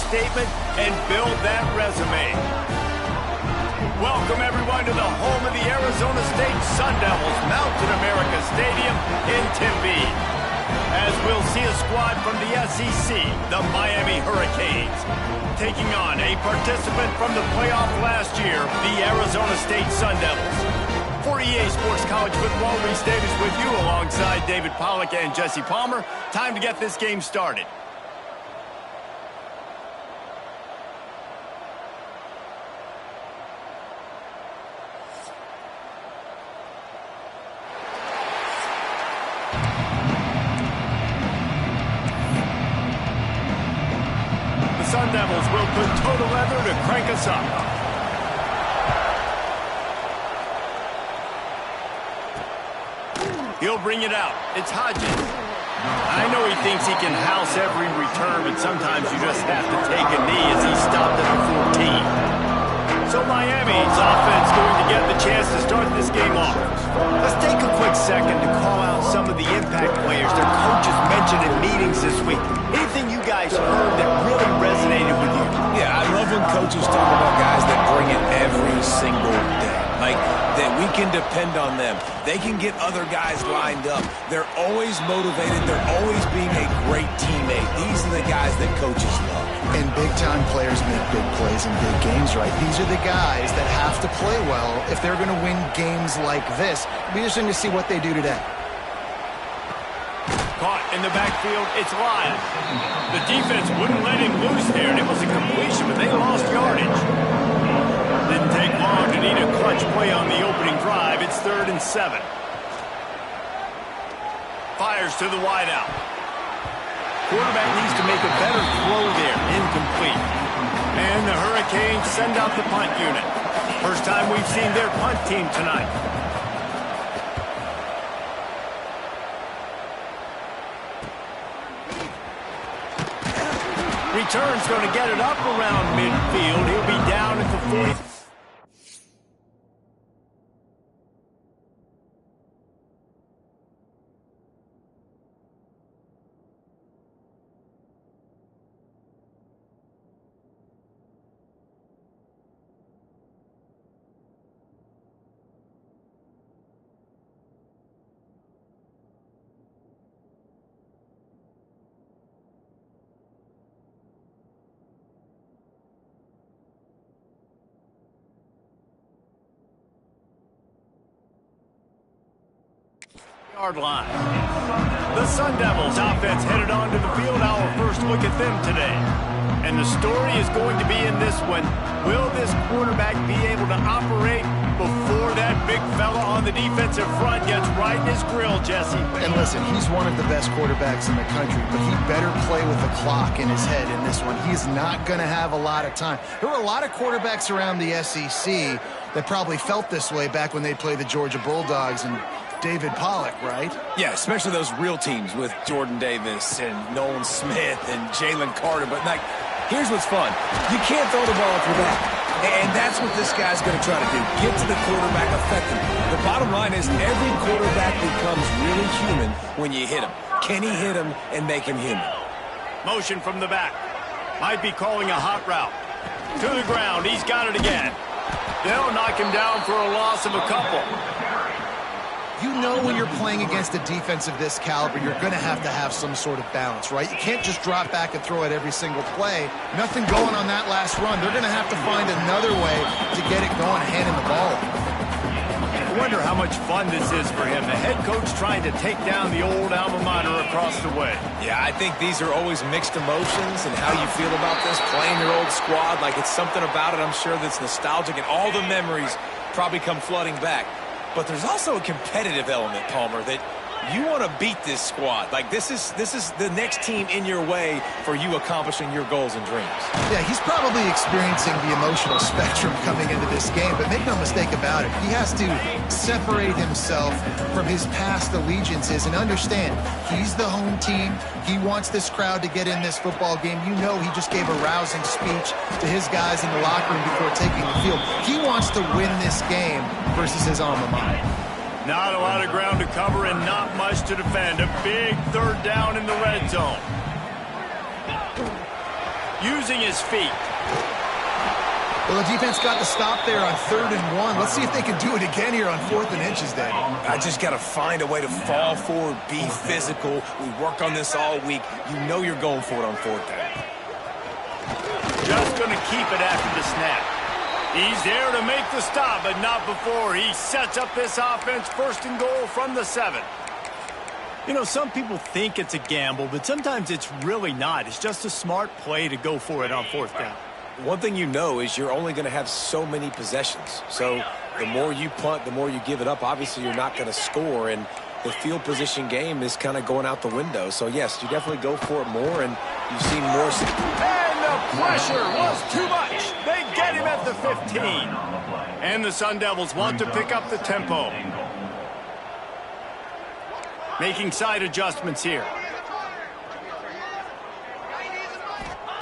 statement and build that resume. Welcome, everyone, to the home of the Arizona State Sun Devils, Mountain America Stadium in Tempe. As we'll see a squad from the SEC, the Miami Hurricanes, taking on a participant from the playoff last year, the Arizona State Sun Devils. For EA Sports College Football, Reese Davis with you alongside David Pollack and Jesse Palmer. Time to get this game started. Sun Devils will put total leather to crank us up. He'll bring it out. It's Hodges. I know he thinks he can house every return, but sometimes you just have to take a knee as he stopped at the 14. So Miami's offense going to get the chance to start this game off. Let's take a quick second to call out some of the impact players their coaches mentioned in meetings this week. Anything you guys heard that really resonated with you? Yeah, I love when coaches talk about guys that bring it every single day. Like, that we can depend on them. They can get other guys lined up. They're always motivated. They're always being a great teammate. These are the guys that coaches love. And big-time players make big plays in big games, right? These are the guys that have to play well if they're going to win games like this. It'll be interesting to see what they do today. Caught in the backfield, it's Lyle. The defense wouldn't let him loose there, and it was a completion, but they lost yardage. Didn't take long to need a clutch play on the opening drive. It's 3rd and 7. Fires to the wideout. Quarterback needs to make a better throw there. Incomplete. And the Hurricanes send out the punt unit. First time we've seen their punt team tonight. Return's going to get it up around midfield. He'll be down at the 40. Yard line. The Sun Devils offense headed onto the field. Our first look at them today. And the story is going to be in this one. Will this quarterback be able to operate before that big fella on the defensive front gets right in his grill, Jesse? And listen, he's one of the best quarterbacks in the country, but he better play with the clock in his head in this one. He's not going to have a lot of time. There were a lot of quarterbacks around the SEC that probably felt this way back when they played the Georgia Bulldogs and David Pollack, right? Yeah, especially those real teams with Jordan Davis and Nolan Smith and Jalen Carter. But, like, here's what's fun. You can't throw the ball through that. And that's what this guy's going to try to do. Get to the quarterback effectively. The bottom line is every quarterback becomes really human when you hit him. Can he hit him and make him human? Motion from the back. Might be calling a hot route. To the ground. He's got it again. They'll knock him down for a loss of a couple. You know when you're playing against a defense of this caliber, you're going to have some sort of balance, right? You can't just drop back and throw it every single play. Nothing going on that last run. They're going to have to find another way to get it going, handing the ball. I wonder how much fun this is for him. The head coach trying to take down the old alma mater across the way. Yeah, I think these are always mixed emotions and how you feel about this, playing your old squad. Like, it's something about it, I'm sure, that's nostalgic, and all the memories probably come flooding back. But there's also a competitive element, Palmer, that you want to beat this squad. Like, this is the next team in your way for you accomplishing your goals and dreams. Yeah, he's probably experiencing the emotional spectrum coming into this game, but make no mistake about it, he has to separate himself from his past allegiances and understand he's the home team. He wants this crowd to get in this football game. You know he just gave a rousing speech to his guys in the locker room before taking the field. He wants to win this game versus his alma mater. Not a lot of ground to cover and not much to defend. A big third down in the red zone. using his feet. Well, the defense got the stop there on 3rd and 1. Let's see if they can do it again here on 4th and inches, Dave. I just got to find a way to fall forward, be physical. We work on this all week. You know you're going for it on 4th down. Just going to keep it after the snap. He's there to make the stop, but not before he sets up this offense 1st and goal from the 7. You know, some people think it's a gamble, but sometimes it's really not. It's just a smart play to go for it on 4th down. One thing you know is you're only going to have so many possessions. So the more you punt, the more you give it up. Obviously, you're not going to score, and the field position game is kind of going out the window. So, yes, you definitely go for it more, and you've seen more. And the pressure was too much. They get him at the 15. And the Sun Devils want to pick up the tempo. Making side adjustments here.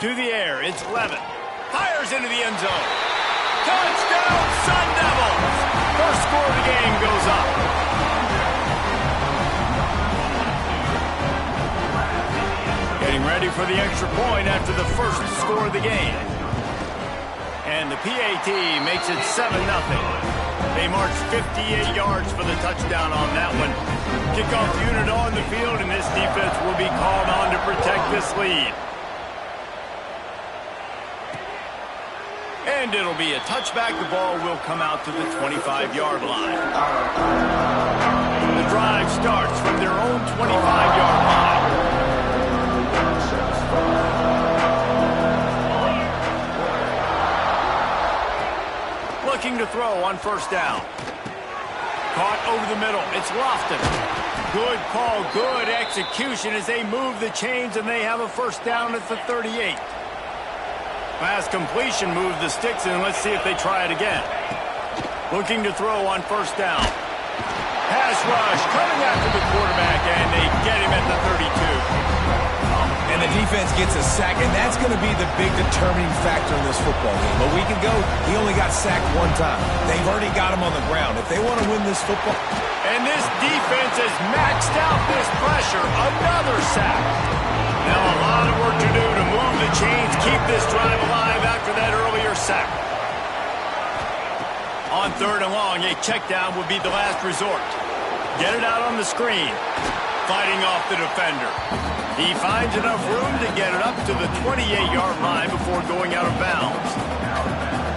To the air, it's Levin. Fires into the end zone. Touchdown, Sun Devils! First score of the game goes up. Getting ready for the extra point after the first score of the game. And the PAT makes it 7-0. They march 58 yards for the touchdown on that one. Kickoff unit on the field, and this defense will be called on to protect this lead. And it'll be a touchback. The ball will come out to the 25-yard line. The drive starts from their own 25-yard line. Looking to throw on 1st down. Caught over the middle. It's Lofton. Good call, good execution as they move the chains, and they have a 1st down at the 38. Pass completion moves the sticks, and let's see if they try it again. Looking to throw on 1st down. Pass rush coming after the quarterback, and they get him at the 32. And the defense gets a sack, and that's going to be the big determining factor in this football game. A week ago, he only got sacked 1 time. They've already got him on the ground. If they want to win this football... And this defense has maxed out this pressure. Another sack. Now a lot of work to do to move the chains, keep this drive alive after that earlier sack. On 3rd and long, a check down would be the last resort. Get it out on the screen. Fighting off the defender. He finds enough room to get it up to the 28-yard line before going out of bounds.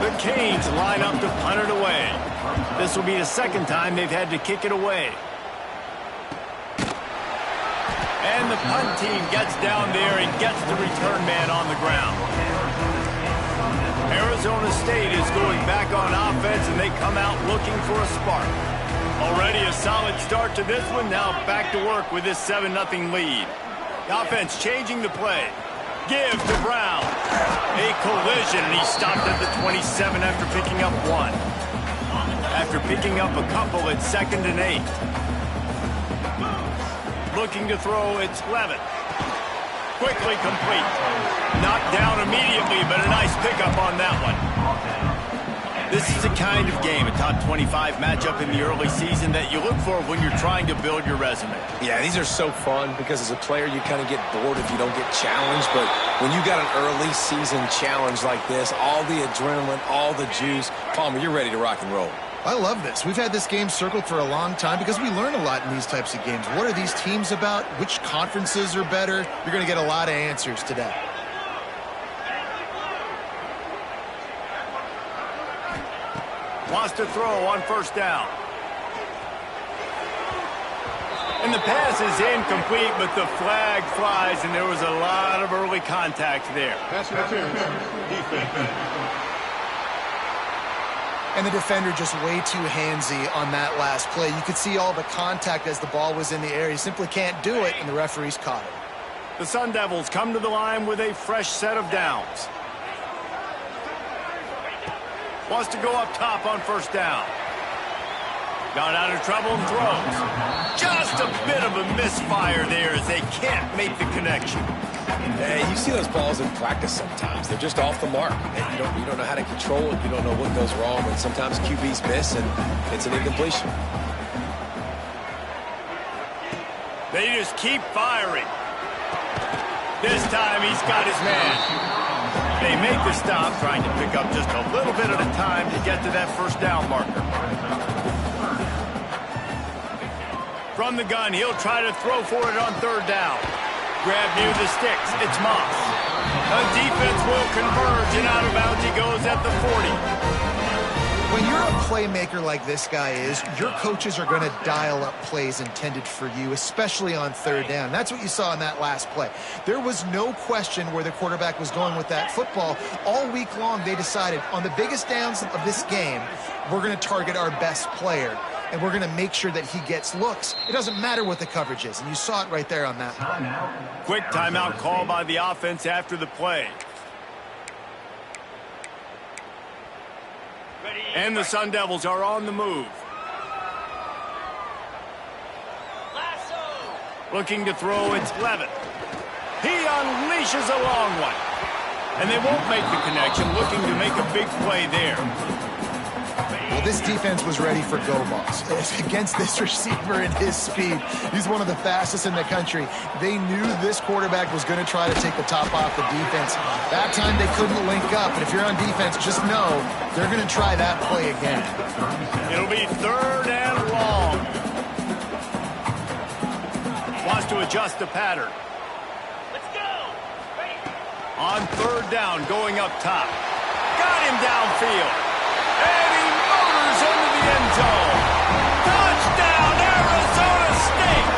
The Canes line up to punt it away. This will be the 2nd time they've had to kick it away. And the punt team gets down there and gets the return man on the ground. Arizona State is going back on offense, and they come out looking for a spark. Already a solid start to this one. Now back to work with this 7-0 lead. Offense changing the play. Give to Brown. A collision, and he stopped at the 27 after picking up 1. After picking up a couple, it's 2nd and 8. Looking to throw, it's Levin. Quickly complete. Knocked down immediately, but a nice pickup on that one. This is the kind of game, a top 25 matchup in the early season, that you look for when you're trying to build your resume. Yeah, these are so fun because as a player, you kind of get bored if you don't get challenged. But when you got an early season challenge like this, all the adrenaline, all the juice, Palmer, you're ready to rock and roll. I love this. We've had this game circled for a long time because we learn a lot in these types of games. What are these teams about? Which conferences are better? You're going to get a lot of answers today. Wants to throw on 1st down. And the pass is incomplete, but the flag flies, and there was a lot of early contact there. Pass interference. Defense. And the defender just way too handsy on that last play. You could see all the contact as the ball was in the air. He simply can't do it, and the referees caught it. The Sun Devils come to the line with a fresh set of downs. Wants to go up top on 1st down. Got out of trouble and throws. Just a bit of a misfire there as they can't make the connection. Hey, you see those balls in practice sometimes. They're just off the mark. You don't know how to control it. You don't know what goes wrong. But sometimes QBs miss, and it's an incompletion. They just keep firing. This time he's got his man. they make the stop, trying to pick up just a little bit at a time to get to that first down marker. From the gun, he'll try to throw for it on third down. Grab near the sticks. It's Moss. The defense will converge, and out of bounds he goes at the 40. When you're a playmaker like this guy is, your coaches are going to dial up plays intended for you, especially on third down. That's what you saw in that last play. There was no question where the quarterback was going with that football. All week long, they decided on the biggest downs of this game, we're going to target our best player, and we're going to make sure that he gets looks. It doesn't matter what the coverage is, and you saw it right there on that play. Quick timeout call by the offense after the play. And the Sun Devils are on the move. Looking to throw, it's Levitt. He unleashes a long one. And they won't make the connection, looking to make a big play there. Well, this defense was ready for go balls. Against this receiver and his speed, he's one of the fastest in the country. They knew this quarterback was going to try to take the top off the defense. That time they couldn't link up, but if you're on defense, just know they're going to try that play again. It'll be third and long. Wants to adjust the pattern. Let's go. On third down, going up top. Got him downfield. And he motors into the end zone. Touchdown, Arizona State!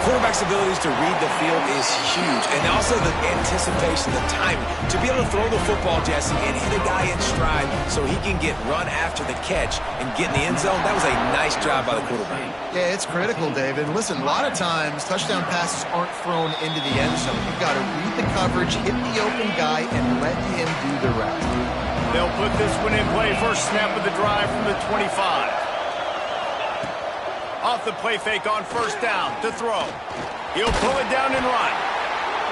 Quarterback's abilities to read the field is huge, and also the anticipation, the timing. To be able to throw the football, Jesse, and hit a guy in stride so he can get run after the catch and get in the end zone, that was a nice job by the quarterback. Yeah, it's critical, David. Listen, a lot of times touchdown passes aren't thrown into the end zone. You've got to read the coverage, hit the open guy, and let him do the rest. They'll put this one in play. First snap of the drive from the 25. Off the play fake on first down to throw. He'll pull it down and run.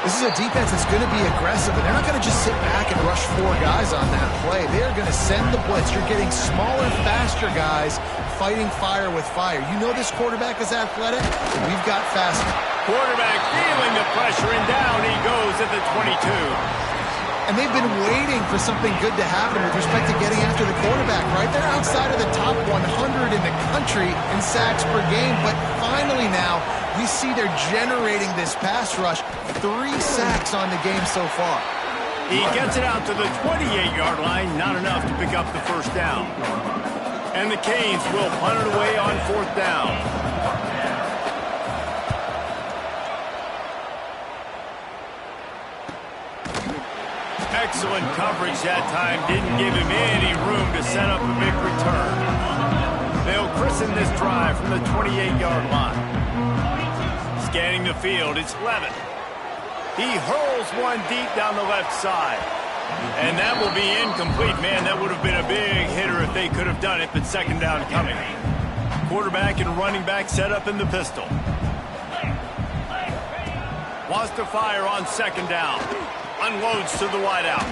This is a defense that's going to be aggressive, and they're not going to just sit back and rush four guys on that play. They are going to send the blitz. You're getting smaller, faster guys fighting fire with fire. You know this quarterback is athletic. We've got faster. Quarterback feeling the pressure, and down he goes at the 22. And they've been waiting for something good to happen with respect to getting after the quarterback, right? They're outside of the top 100 in the country in sacks per game, but finally now we see they're generating this pass rush. 3 sacks on the game so far. He gets it out to the 28-yard line, not enough to pick up the first down. And the Canes will punt it away on fourth down. Excellent coverage that time. Didn't give him any room to set up a big return. They'll christen this drive from the 28-yard line. Scanning the field, it's Levitt. He hurls one deep down the left side. And that will be incomplete. Man, that would have been a big hitter if they could have done it, but second down coming. Quarterback and running back set up in the pistol. Wants to fire on second down. Unloads to the wideout.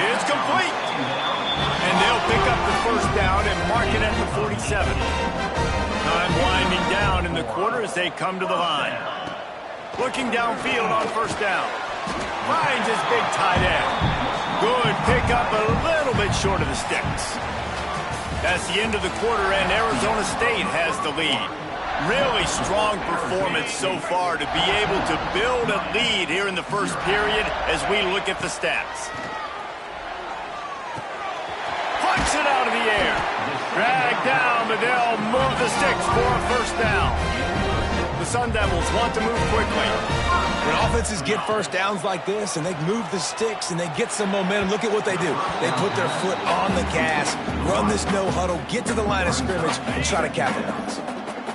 It's complete. And they'll pick up the first down and mark it at the 47. Time winding down in the quarter as they come to the line. Looking downfield on first down. Finds his big tight end. Good pickup, a little bit short of the sticks. That's the end of the quarter, and Arizona State has the lead. Really strong performance so far to be able to build a lead here in the first period as we look at the stats. Punch it out of the air. Drag down, but they'll move the sticks for a first down. The Sun Devils want to move quickly. When offenses get first downs like this and they move the sticks and they get some momentum, look at what they do. They put their foot on the gas, run this no huddle, get to the line of scrimmage, and try to capitalize.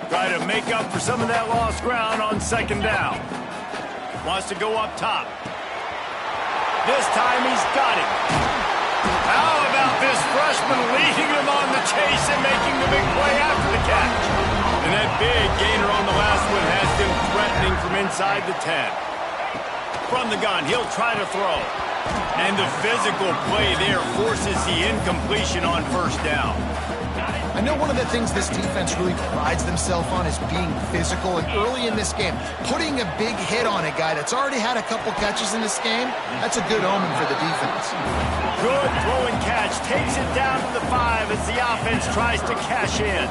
Try to make up for some of that lost ground on second down. Wants to go up top. This time he's got it. How about this freshman leading him on the chase and making the big play after the catch? And that big gainer on the last one has been threatening from inside the 10. From the gun, he'll try to throw. And the physical play there forces the incompletion on first down. I know one of the things this defense really prides themselves on is being physical, and early in this game, putting a big hit on a guy that's already had a couple catches in this game, that's a good omen for the defense. Good throw and catch. Takes it down to the 5 as the offense tries to cash in.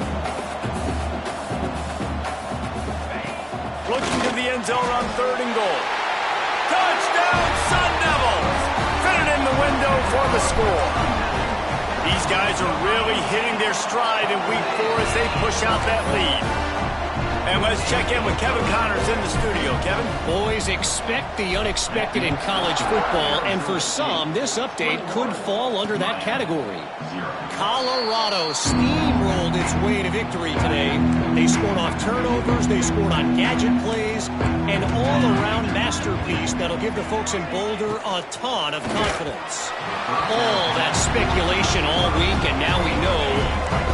Looking to the end zone on 3rd and goal. Touchdown, Sun Devils! Fitted in the window for the score. These guys are really hitting their stride in week 4 as they push out that lead. And let's check in with Kevin Connors in the studio. Kevin? Boys, expect the unexpected in college football, and for some, this update could fall under that category. Colorado steamrolled its way to victory today. They scored off turnovers, they scored on gadget plays, an all-around masterpiece that'll give the folks in Boulder a ton of confidence. All that speculation all week, and now we know.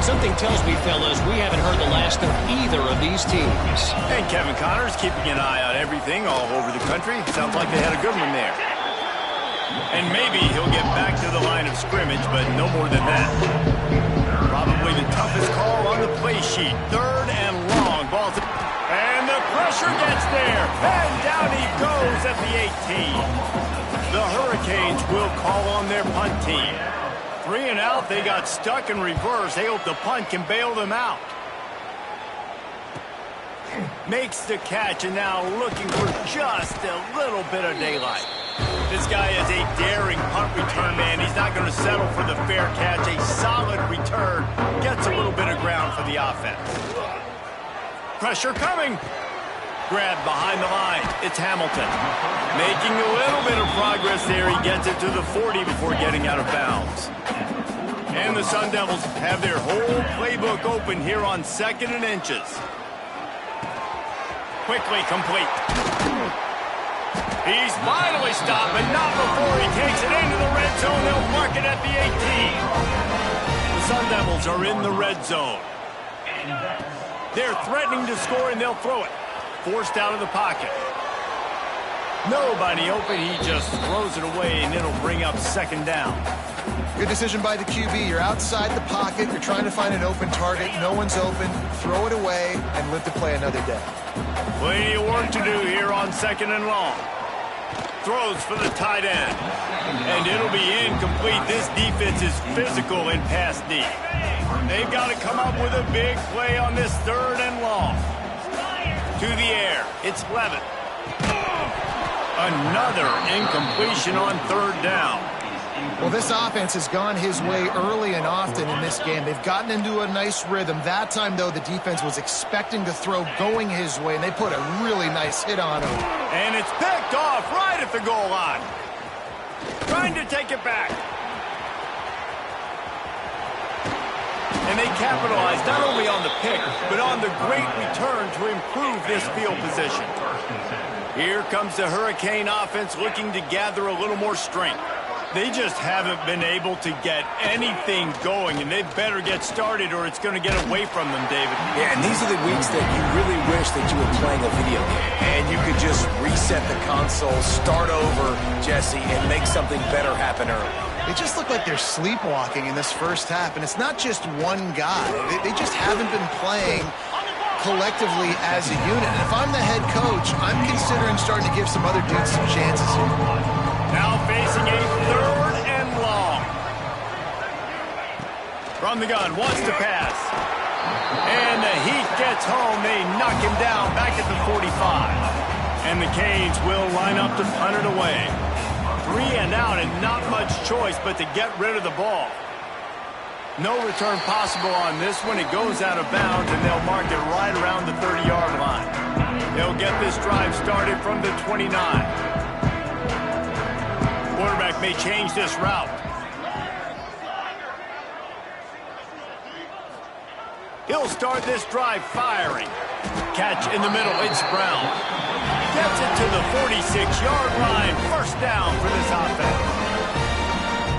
Something tells me, fellas, we haven't heard the last of either of these teams. And Kevin Connors keeping an eye on everything all over the country. Sounds like they had a good one there. And maybe he'll get back to the line of scrimmage, but no more than that. Probably the toughest call on the play sheet. 3rd and long. Ball to... And the pressure gets there. And down he goes at the 18. The Hurricanes will call on their punt team. 3 and out. They got stuck in reverse. They hope the punt can bail them out. Makes the catch, and now looking for just a little bit of daylight. This guy is a daring punt return man. He's not going to settle for the fair catch. A solid return. Gets a little bit of ground for the offense. Pressure coming. Grab behind the line. It's Hamilton. Making a little bit of progress there. He gets it to the 40 before getting out of bounds. And the Sun Devils have their whole playbook open here on 2nd and inches. Quickly complete. He's finally stopped, but not before he takes it into the red zone. They'll mark it at the 18. The Sun Devils are in the red zone. They're threatening to score, and they'll throw it. Forced out of the pocket. Nobody open. He just throws it away, and it'll bring up 2nd down. Good decision by the QB. You're outside the pocket. You're trying to find an open target. No one's open. Throw it away and live to play another day. Plenty of work to do here on 2nd and long. Throws for the tight end. And it'll be incomplete. This defense is physical in pass D. They've got to come up with a big play on this 3rd and long. To the air. It's Levitt. Another incompletion on 3rd down. Well, this offense has gone his way early and often in this game. They've gotten into a nice rhythm. That time, though, the defense was expecting to throw going his way, and they put a really nice hit on him. And it's picked off right at the goal line. Trying to take it back. And they capitalized not only on the pick, but on the great return to improve this field position. Here comes the Hurricane offense looking to gather a little more strength. They just haven't been able to get anything going, and they better get started or it's going to get away from them, David. Yeah, and these are the weeks that you really wish that you were playing a video game and you could just reset the console, start over, Jesse, and make something better happen early. They just look like they're sleepwalking in this first half, and it's not just one guy. They just haven't been playing collectively as a unit. And if I'm the head coach, I'm considering starting to give some other dudes some chances here. Now facing a 3rd and long. From the gun, wants to pass. And the Heat gets home. They knock him down back at the 45. And the Canes will line up to punt it away. 3 and out and not much choice but to get rid of the ball. No return possible on this one. It goes out of bounds, and they'll mark it right around the 30-yard line. They'll get this drive started from the 29. Quarterback may change this route. He'll start this drive firing. Catch in the middle. It's Brown. Gets it to the 46-yard line. 1st down for this offense.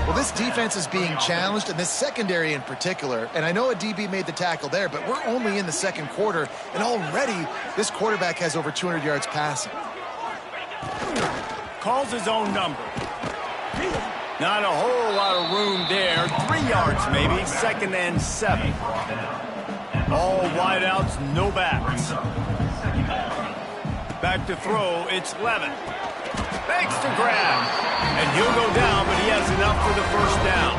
Well, this defense is being challenged, and this secondary in particular. And I know a DB made the tackle there, but we're only in the 2nd quarter, and already this quarterback has over 200 yards passing. Calls his own number. Not a whole lot of room there. 3 yards maybe. 2nd and 7. All wideouts, no backs. Back to throw. It's Levin. Makes the grab. And he'll go down, but he has enough for the first down.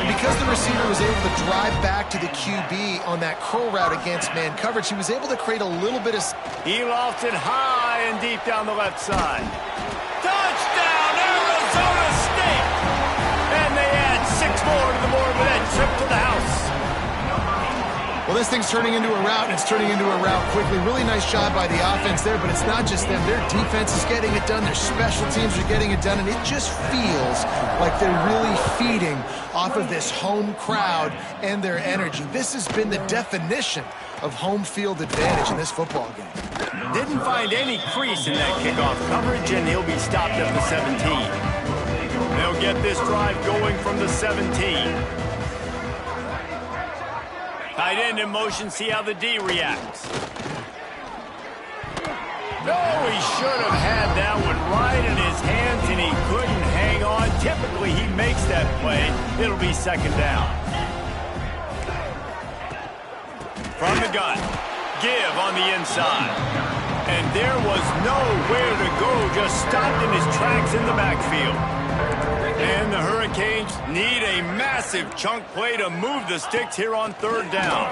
And because the receiver was able to drive back to the QB on that curl route against man coverage, he was able to create a little bit of... He lofts it high and deep down the left side. Touchdown, Arizona State! And they add 6 more to the board with that trip to the house. Well, this thing's turning into a route, and it's turning into a route quickly. Really nice job by the offense there, but it's not just them. Their defense is getting it done. Their special teams are getting it done, and it just feels like they're really feeding off of this home crowd and their energy. This has been the definition of home field advantage in this football game. Didn't find any crease in that kickoff coverage, and he'll be stopped at the 17. They'll get this drive going from the 17. Tight end in motion, see how the D reacts. No, he should have had that one right in his hands, and he couldn't hang on. Typically, he makes that play. It'll be 2nd down. From the gun, give on the inside. And there was nowhere to go, just stopped in his tracks in the backfield. And the Hurricanes need a massive chunk play to move the sticks here on 3rd down.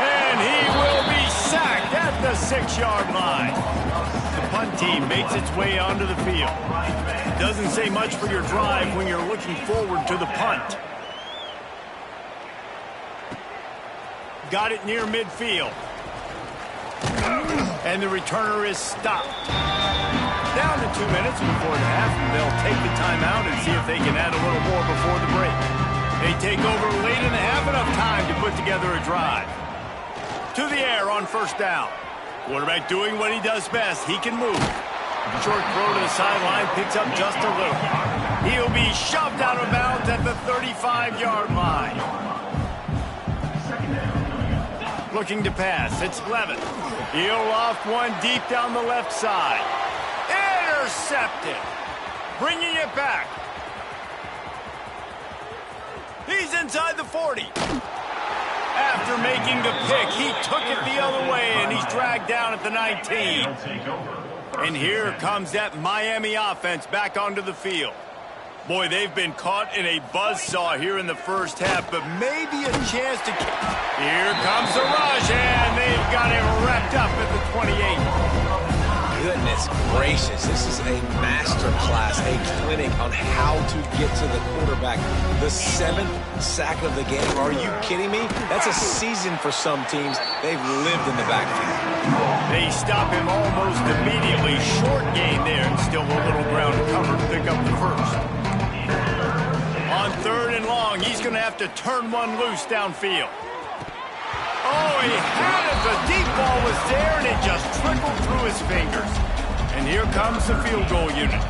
And he will be sacked at the 6-yard line. The punt team makes its way onto the field. Doesn't say much for your drive when you're looking forward to the punt. Got it near midfield. And the returner is stopped. Down to 2 minutes before the half, and they'll take the timeout and see if they can add a little more before the break. They take over late in the half, enough time to put together a drive. To the air on 1st down. Quarterback doing what he does best. He can move. Short throw to the sideline, picks up just a little. He'll be shoved out of bounds at the 35-yard line. Looking to pass, it's Levin. He'll loft one deep down the left side. Intercepted. Bringing it back. He's inside the 40. After making the pick, he took it the other way, and he's dragged down at the 19. And here comes that Miami offense back onto the field. Boy, they've been caught in a buzzsaw here in the first half, but maybe a chance to... Here comes the rush, and they've got him wrapped up at the 28. Goodness gracious, this is a master class, a clinic on how to get to the quarterback. The 7th sack of the game. Are you kidding me? That's a season for some teams. They've lived in the backfield. They stop him almost immediately. Short gain there, and still a little ground to cover to pick up the first. On 3rd and long, he's going to have to turn one loose downfield. Oh, he had it. The deep ball was there, and it just trickled through his fingers. And here comes the field goal unit.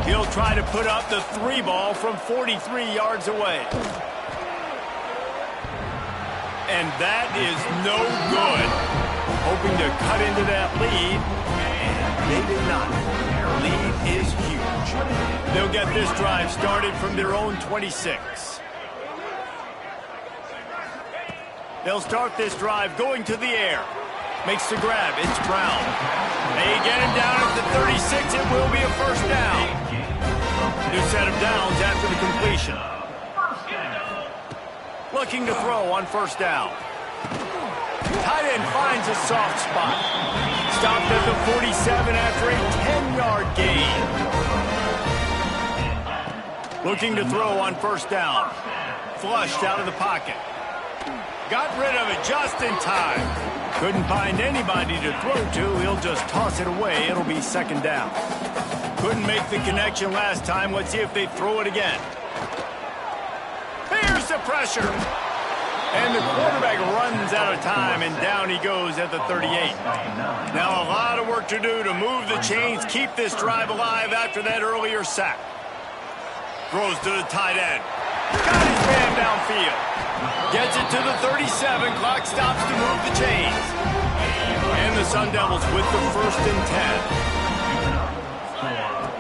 He'll try to put up the 3 ball from 43 yards away. And that is no good. Hoping to cut into that lead, and they did not. Their lead is huge. They'll get this drive started from their own 26. They'll start this drive going to the air. Makes the grab. It's Brown. They get him down at the 36. It will be a 1st down. New set of downs after the completion. Looking to throw on 1st down. Tight end finds a soft spot. Stopped at the 47 after a 10-yard gain. Looking to throw on 1st down. Flushed out of the pocket. Got rid of it just in time. Couldn't find anybody to throw to. He'll just toss it away. It'll be 2nd down. Couldn't make the connection last time. Let's see if they throw it again. Here's the pressure. And the quarterback runs out of time, and down he goes at the 38. Now a lot of work to do to move the chains, keep this drive alive after that earlier sack. Throws to the tight end. Got his man downfield. Gets it to the 37. Clock stops to move the chains. And the Sun Devils with the 1st and 10.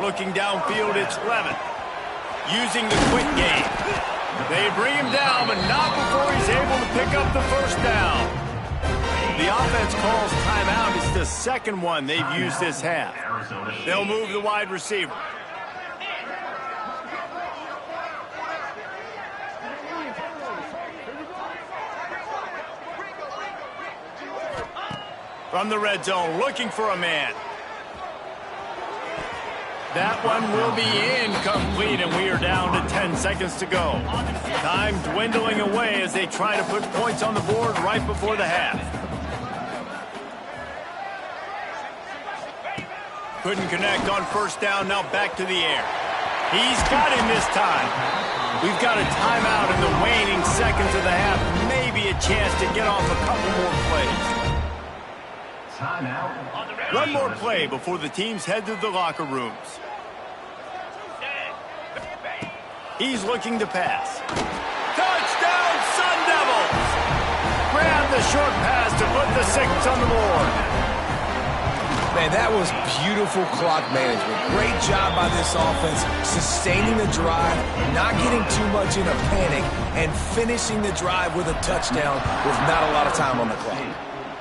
Looking downfield, it's Levin. Using the quick game. They bring him down, but not before he's able to pick up the first down. The offense calls timeout. It's the second one they've used this half. They'll move the wide receiver. From the red zone, looking for a man. That one will be incomplete, and we are down to 10 seconds to go. Time dwindling away as they try to put points on the board right before the half. Couldn't connect on first down, now back to the air. He's got him this time. We've got a timeout in the waning seconds of the half. Maybe a chance to get off a couple more plays. One more play before the teams head to the locker rooms. He's looking to pass. Touchdown, Sun Devils! Grab the short pass to put the 6 on the board. Man, that was beautiful clock management. Great job by this offense, sustaining the drive, not getting too much in a panic, and finishing the drive with a touchdown with not a lot of time on the clock.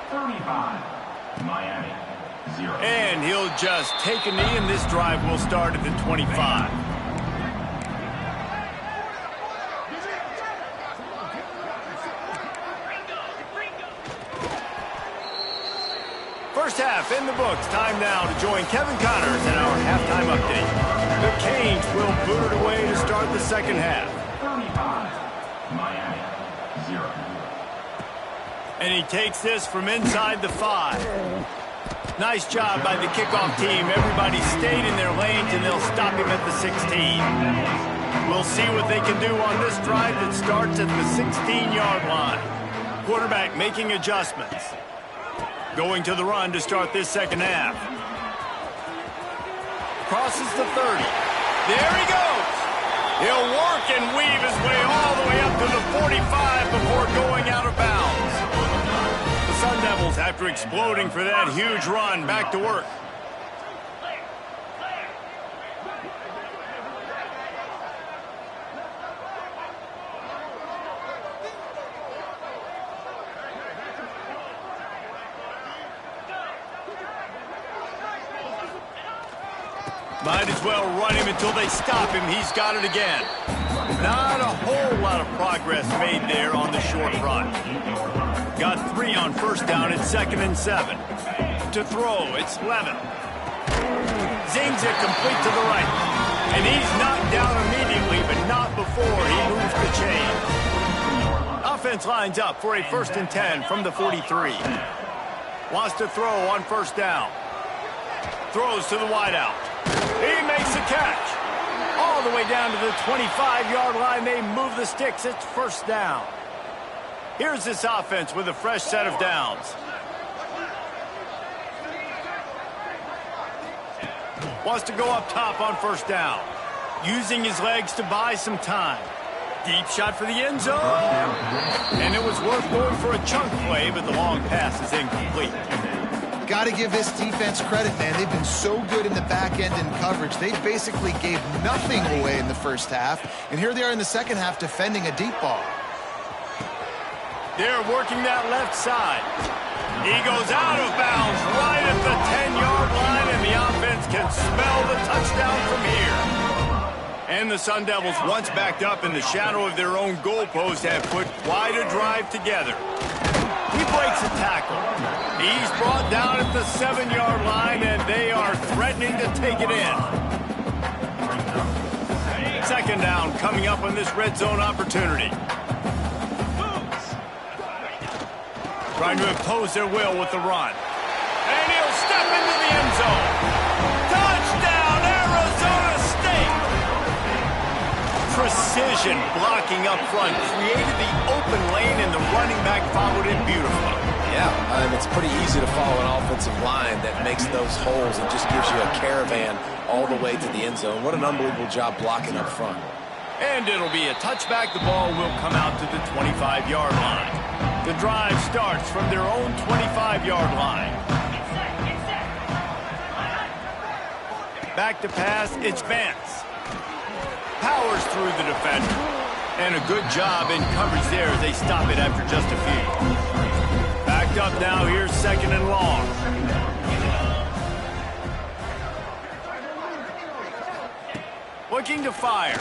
35, Miami, 0. And he'll just take a knee, and this drive will start at the 25. First half in the books. Time now to join Kevin Connors in our halftime update. The Canes will boot it away to start the second half. 35, Miami, 0. And he takes this from inside the 5. Nice job by the kickoff team. Everybody stayed in their lanes, and they'll stop him at the 16. We'll see what they can do on this drive that starts at the 16-yard line. Quarterback making adjustments. Going to the run to start this second half. Crosses the 30. There he goes. He'll work and weave his way all the way up to the 45 before going out of bounds. The Sun Devils, after exploding for that huge run, back to work. Might as well run him until they stop him. He's got it again. Not a whole lot of progress made there on the short run. Got 3 on first down at 2nd and 7. To throw, it's Levin. Zings it complete to the right. And he's knocked down immediately, but not before he moves the chains. Offense lines up for a 1st and 10 from the 43. Wants to throw on first down. Throws to the wideout. He makes a catch. All the way down to the 25-yard line. They move the sticks. It's first down. Here's this offense with a fresh set of downs. Wants to go up top on first down. Using his legs to buy some time. Deep shot for the end zone. And it was worth going for a chunk play, but the long pass is incomplete. Got to give this defense credit, man. They've been so good in the back end in coverage. They basically gave nothing away in the first half. And here they are in the second half defending a deep ball. They're working that left side. He goes out of bounds right at the 10-yard line, and the offense can smell the touchdown from here. And the Sun Devils, once backed up in the shadow of their own goalpost, have put quite a drive together. He breaks a tackle. He's brought down at the 7-yard line, and they are threatening to take it in. Second down coming up on this red zone opportunity. Trying to impose their will with the run. And he'll step into the end zone. Touchdown, Arizona State! Precision blocking up front created the open lane, and the running back followed it beautifully. Yeah, it's pretty easy to follow an offensive line that makes those holes and just gives you a caravan all the way to the end zone. What an unbelievable job blocking up front. And it'll be a touchback. The ball will come out to the 25-yard line. The drive starts from their own 25-yard line. Back to pass, it's Vance. Powers through the defender. And a good job in coverage there as they stop it after just a few. Backed up now, here's 2nd and long. Looking to fire.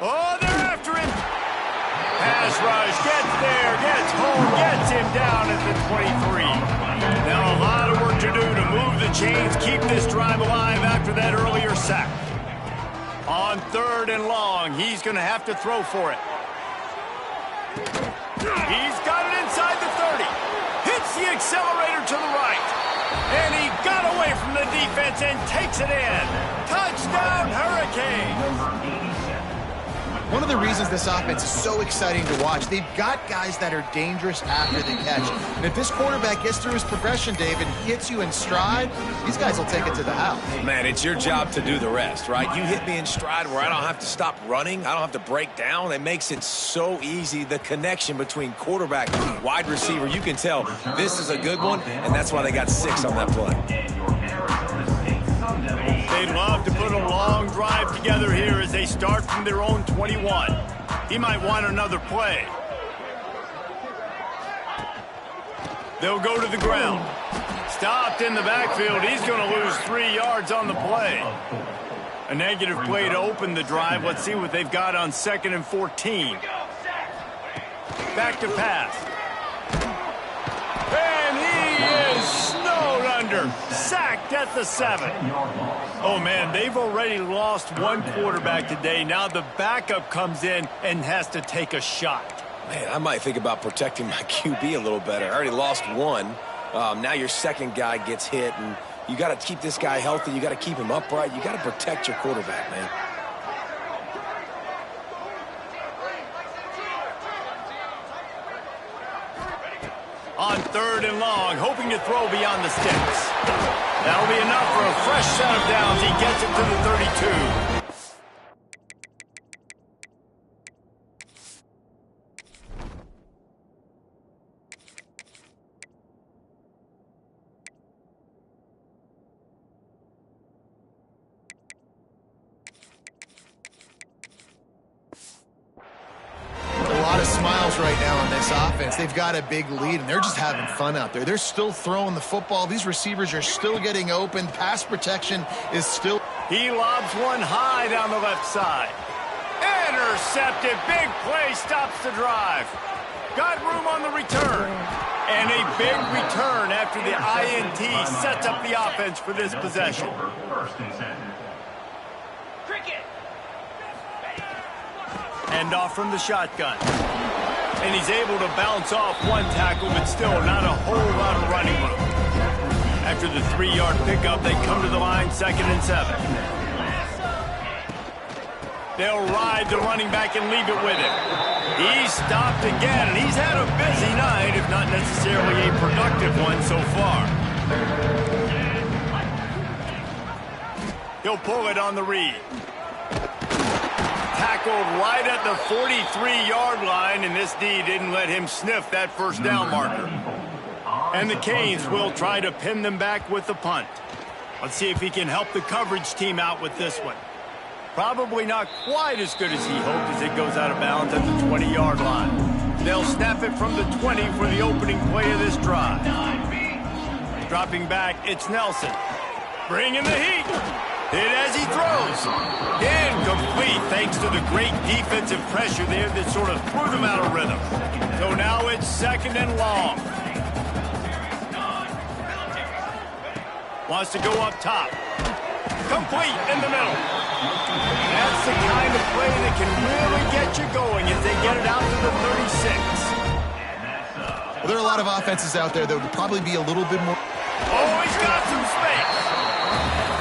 Oh, they're after him. Pass rush, gets there, gets home, gets him down at the 23. Now a lot of work to do to move the chains, keep this drive alive after that earlier sack. On 3rd and long, he's going to have to throw for it. He's got it inside the 30. Hits the accelerator to the right. And he got away from the defense and takes it in. Touchdown, Hurricanes. One of the reasons this offense is so exciting to watch, they've got guys that are dangerous after the catch. And if this quarterback gets through his progression, David, he hits you in stride, these guys will take it to the house. Man, it's your job to do the rest, right? You hit me in stride where I don't have to stop running. I don't have to break down. It makes it so easy. The connection between quarterback and wide receiver, you can tell this is a good one, and that's why they got 6 on that play. They'd love to put a long drive together here as they start from their own 21. He might want another play. They'll go to the ground. Stopped in the backfield. He's going to lose 3 yards on the play. A negative play to open the drive. Let's see what they've got on 2nd and 14. Back to pass. And he is snowed under. Sacked at the 7. Oh, man, they've already lost one quarterback today. Now the backup comes in and has to take a shot. Man, I might think about protecting my QB a little better. I already lost one. Now your second guy gets hit, and you got to keep this guy healthy. You got to keep him upright. You got to protect your quarterback, man. On 3rd and long, hoping to throw beyond the sticks. That'll be enough for a fresh set of downs. He gets it to the 32. Right now on this offense, they've got a big lead, and they're just having fun out there. They're still throwing the football. These receivers are still getting open. Pass protection is still... He lobs one high down the left side. Intercepted. Big play stops the drive. Got room on the return. And a big return after the INT sets up the offense for this possession. Hand off from the shotgun. And he's able to bounce off one tackle, but still not a whole lot of running room. After the 3-yard pickup, they come to the line, 2nd and 7. They'll ride the running back and leave it with him. He's stopped again, and he's had a busy night, if not necessarily a productive one so far. He'll pull it on the read. Tackled right at the 43-yard line, and this D didn't let him sniff that first down marker. And the Canes will try to pin them back with the punt. Let's see if he can help the coverage team out with this one. Probably not quite as good as he hoped as it goes out of bounds at the 20-yard line. They'll snap it from the 20 for the opening play of this drive. Dropping back, it's Nelson. Bringing the heat. Hit as he throws. Incomplete thanks to the great defensive pressure there that sort of threw them out of rhythm. So now it's 2nd and long. Wants to go up top. Complete in the middle. That's the kind of play that can really get you going as they get it out to the 36. Well, there are a lot of offenses out there that would probably be a little bit more... Oh, he's got some space.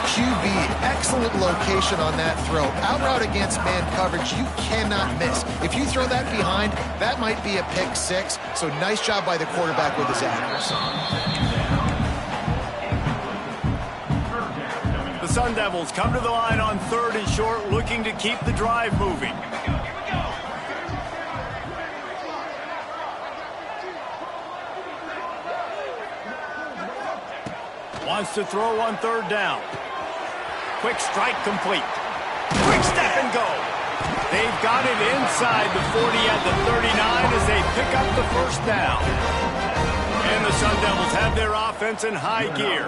QB, excellent location on that throw. Out route against man coverage, you cannot miss. If you throw that behind, that might be a pick 6. So nice job by the quarterback with his accuracy. The Sun Devils come to the line on 3rd and short, looking to keep the drive moving. Wants to throw on 3rd down. Quick strike complete. Quick step and go. They've got it inside the 40 at the 39 as they pick up the first down. And the Sun Devils have their offense in high gear.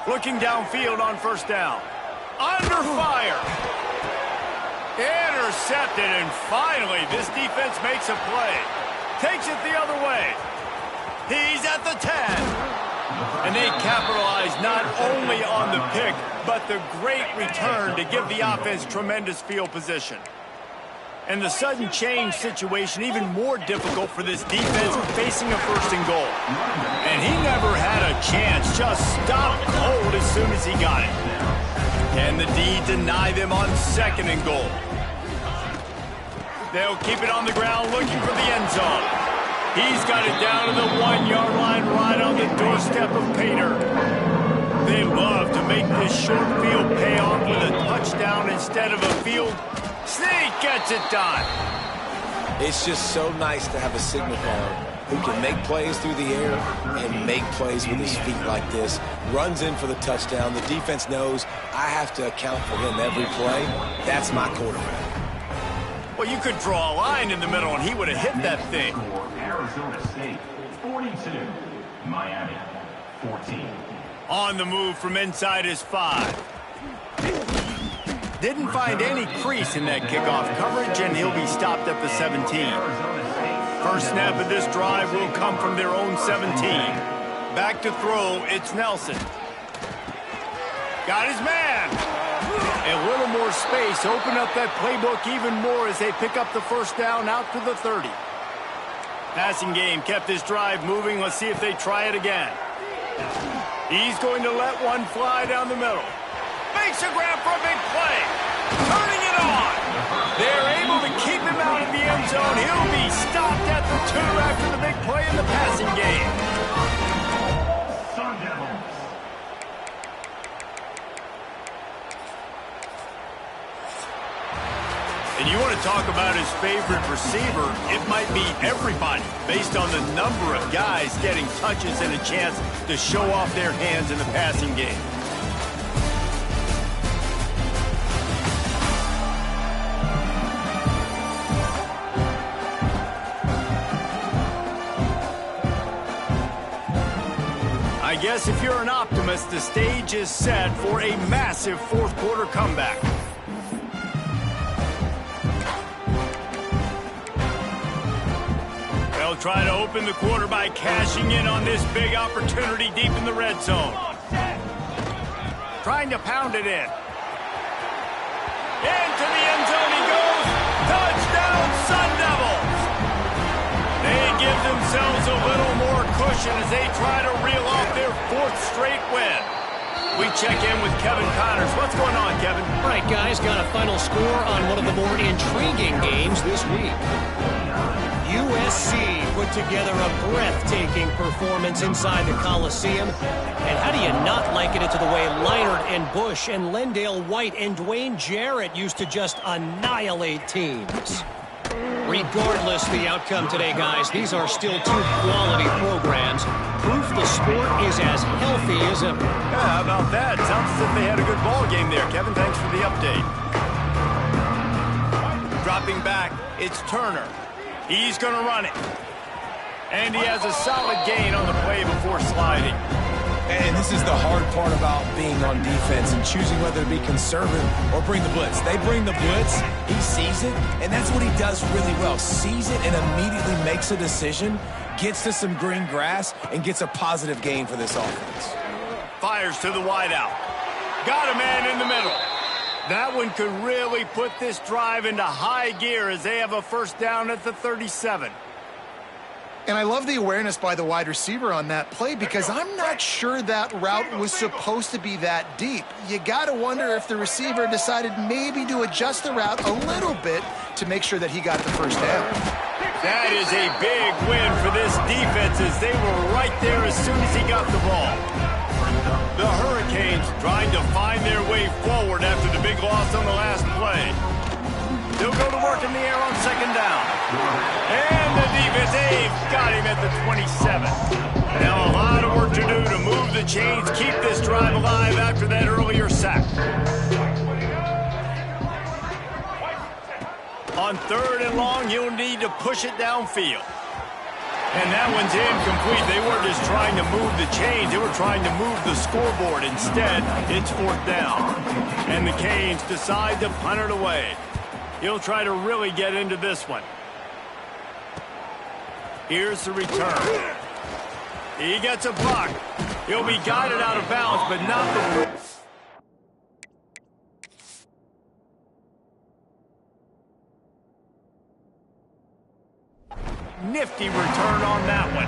Looking downfield on first down. Under fire. Intercepted, and finally this defense makes a play. Takes it the other way. He's at the 10. And they capitalize not only on the pick, but the great return to give the offense tremendous field position. And the sudden change situation even more difficult for this defense facing a first and goal. And he never had a chance, just stopped cold as soon as he got it. And the D deny them on second and goal. They'll keep it on the ground looking for the end zone. He's got it down to the 1-yard line right on the doorstep of Pater. They love to make this short field pay off with a touchdown instead of a field. Sneak gets it done. It's just so nice to have a signal caller who can make plays through the air and make plays with his feet like this. Runs in for the touchdown. The defense knows I have to account for him every play. That's my quarterback. Well, you could draw a line in the middle, and he would have hit that thing. Arizona State, 42. Miami, 14. On the move from inside his 5. Didn't find any crease in that kickoff coverage, and he'll be stopped at the 17. First snap of this drive will come from their own 17. Back to throw, it's Nelson. Got his man. A little more space, open up that playbook even more as they pick up the first down out to the 30. Passing game kept this drive moving. Let's see if they try it again. He's going to let one fly down the middle. Makes a grab for a big play. Turning it on. They're able to keep him out of the end zone. He'll be stopped at the 2 after the big play in the passing game. Sun Devils. And you want to talk about his favorite receiver, it might be everybody, based on the number of guys getting touches and a chance to show off their hands in the passing game. I guess if you're an optimist, the stage is set for a massive fourth quarter comeback. They'll try to open the quarter by cashing in on this big opportunity deep in the red zone. Trying to pound it in. Into the end zone he goes. Touchdown, Sun Devils! They give themselves a little more cushion as they try to reel off their 4th straight win. We check in with Kevin Connors. What's going on, Kevin? All right, guys, got a final score on one of the more intriguing games this week. USC put together a breathtaking performance inside the Coliseum. And how do you not liken it to the way Leinart and Bush and Lendale White and Dwayne Jarrett used to just annihilate teams? Regardless the outcome today, guys, these are still 2 quality programs. Proof the sport is as healthy as ever. Yeah, how about that? Sounds as if they had a good ball game there. Kevin, thanks for the update. Dropping back, it's Turner. He's going to run it. And he has a solid gain on the play before sliding. And this is the hard part about being on defense and choosing whether to be conservative or bring the blitz. They bring the blitz, he sees it, and that's what he does really well. Sees it and immediately makes a decision, gets to some green grass, and gets a positive gain for this offense. Fires to the wideout. Got a man in the middle. That one could really put this drive into high gear as they have a first down at the 37. And I love the awareness by the wide receiver on that play because I'm not sure that route was supposed to be that deep. You got to wonder if the receiver decided maybe to adjust the route a little bit to make sure that he got the first down. That is a big win for this defense as they were right there as soon as he got the ball. The Hurricanes trying to find their way forward after the big loss on the last play. He'll go to work in the air on second down. And the defense, they've got him at the 27. Now a lot of work to do to move the chains, keep this drive alive after that earlier sack. On third and long, he'll need to push it downfield. And that one's incomplete. They weren't just trying to move the chains. They were trying to move the scoreboard. Instead, it's fourth down. And the Canes decide to punt it away. He'll try to really get into this one. Here's the return. He gets a block. He'll be guided out of bounds, but not the... Nifty return on that one.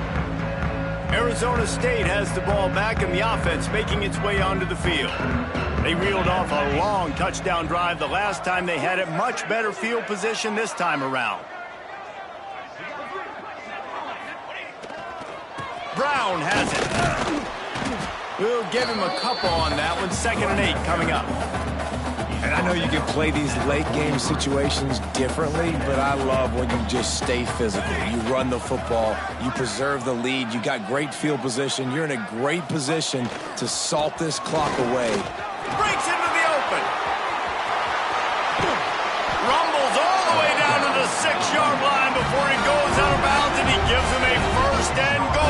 Arizona State has the ball back in the offense, making its way onto the field. They reeled off a long touchdown drive the last time they had it. Much better field position this time around. Brown has it. We'll give him a couple on that one. 2nd and 8 coming up. And I know you can play these late game situations differently, but I love when you just stay physical. You run the football, you preserve the lead, you got great field position, you're in a great position to salt this clock away. Breaks into the open. Rumbles all the way down to the 6-yard line before he goes out of bounds, and he gives him a 1st and goal.